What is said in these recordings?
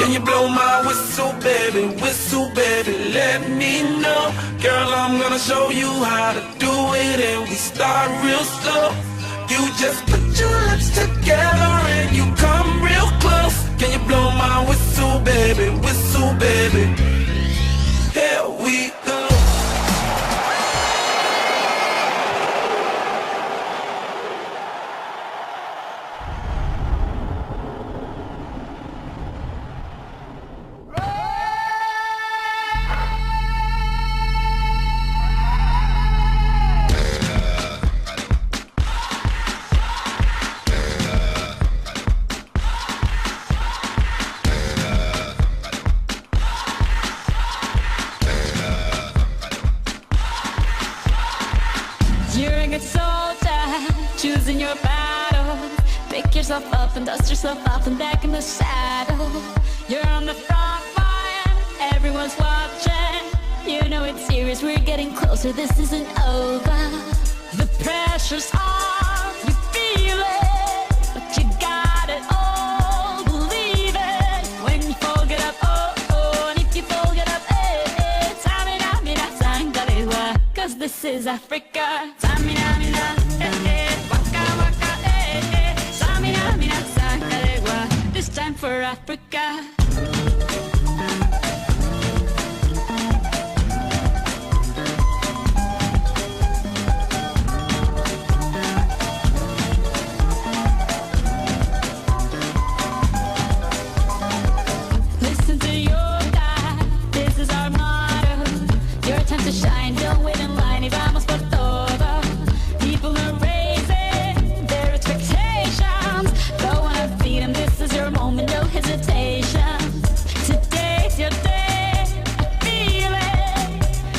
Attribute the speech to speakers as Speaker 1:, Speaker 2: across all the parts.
Speaker 1: Can you blow my whistle, baby, let me know. Girl, I'm gonna show you how to do it, and we start real slow. You just put your lips together and you come real close. Can you blow my whistle, baby, here we go.
Speaker 2: You're a good soldier, choosing your battle. Pick yourself up and dust yourself off and back in the saddle. You're on the front line, everyone's watching. You know it's serious, we're getting closer, this isn't over. The pressure's on, you feel it, but you got it all, believe it. When you fall, get up, oh, oh, and if you fall, get up, eh, eh. Tamina, mina, sangalewa, 'cause this is Africa. Tamina, mina, eh, eh, waka, waka, eh, eh. Tamina, mina, sangalewa, this time for Africa. Listen to your God, this is our motto. Your time to shine, don't wait in line, y vamos por todo. People are raising their expectations. Go on and feed them, this is your moment, no hesitation. Today's your day, I feel it.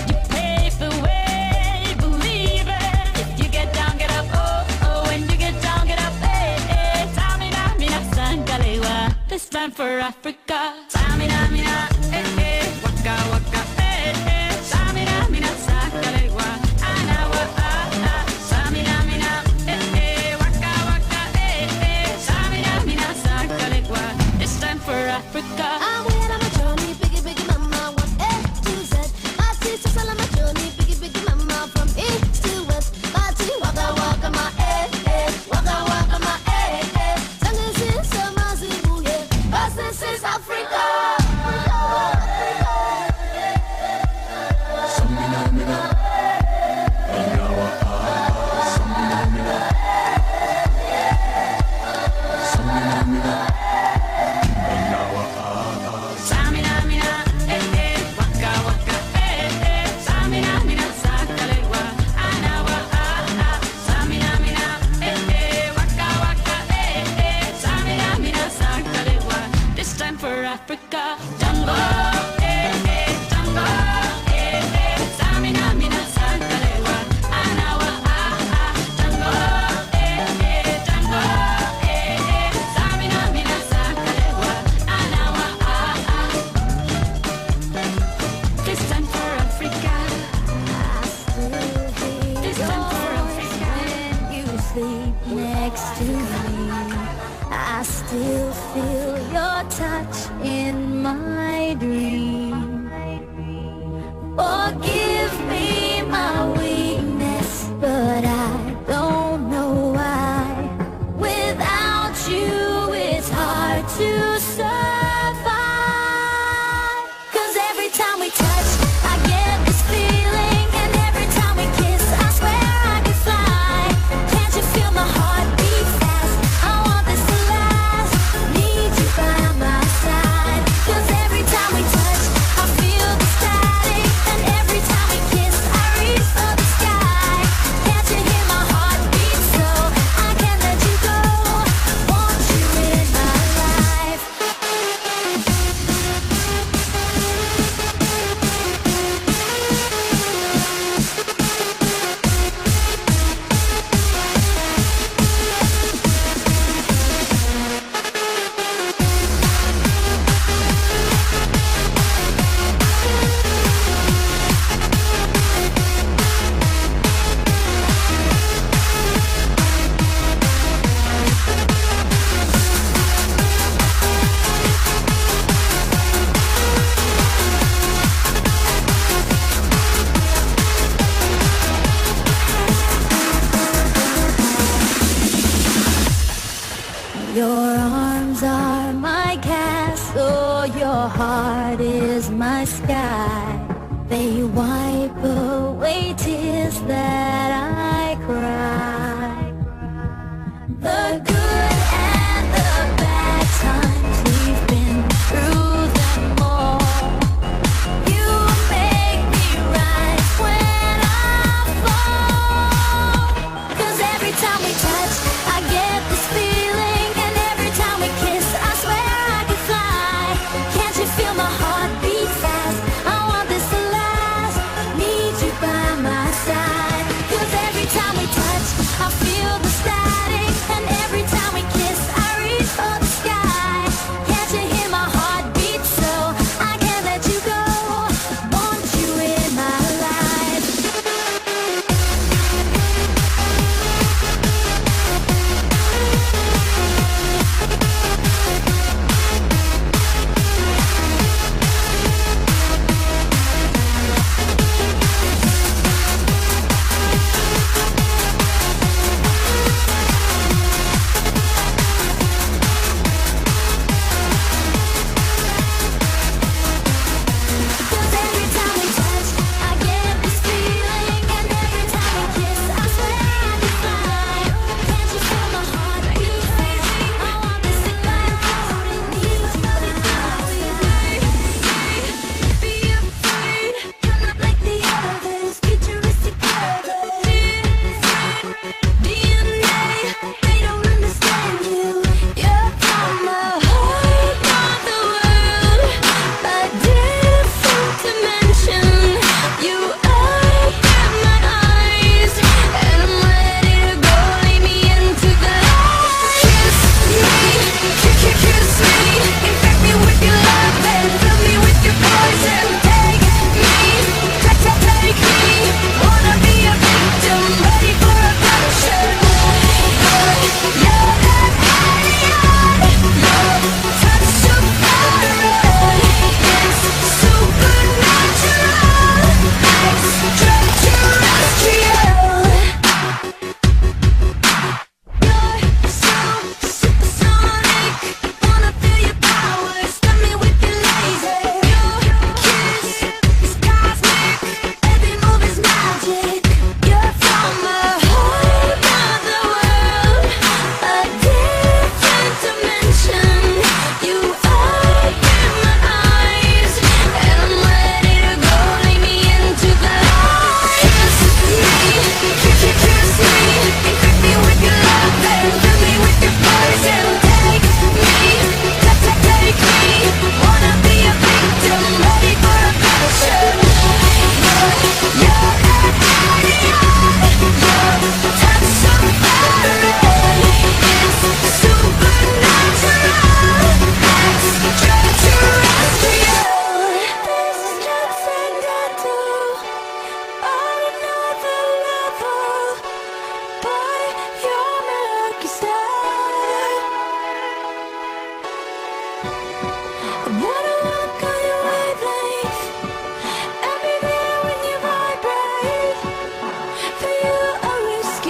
Speaker 2: You pave the way, believe it. If you get down, get up, oh, oh. When you get down, get up, eh, eh. Tamina, mina, sangalewa, this time for Africa. Tamina, mina, eh, eh. Waka, waka, eh, eh. Tamina, mina, sangalewa, anawa, ah, ah. Tamina, mina, eh, eh. Waka, waka, eh, eh. Tamina, mina, sangalewa, this time for Africa.
Speaker 3: I went on my journey, biggie, biggie, mama, one A to Z. My teacher's all on my journey, biggie, biggie, mama, from east to west. My tea, waka, waka, my waka, waka, my Tango since summer, Zibu, yeah. 'Cause this is Africa.
Speaker 2: Tamina, mina, eh, eh. Waka, waka, eh, eh. Tamina, mina, sangalewa, anawa, ah, ah. Tamina, mina, eh, eh. Waka, waka, eh, eh. Tamina, mina, sangalewa, this time for Africa. Jungle, eh, eh. Jungle, eh, eh. Tamina, mina, sangalewa, anawa, ah, ah. Jungle, eh, eh. Jungle, eh, eh. Tamina, mina, sangalewa, anawa, ah, ah. This time for Africa. This time for Africa.
Speaker 3: When you sleep next to me, I still feel your touch in my dream. Forgive me my weakness, but I don't know why. Without you, it's hard to survive. 'Cause every time we touch, I get this feeling, and every time we kiss, I swear I could fly. Can't you feel my heart beat fast? I want this to last. Need you by my side. my sky. They wipe away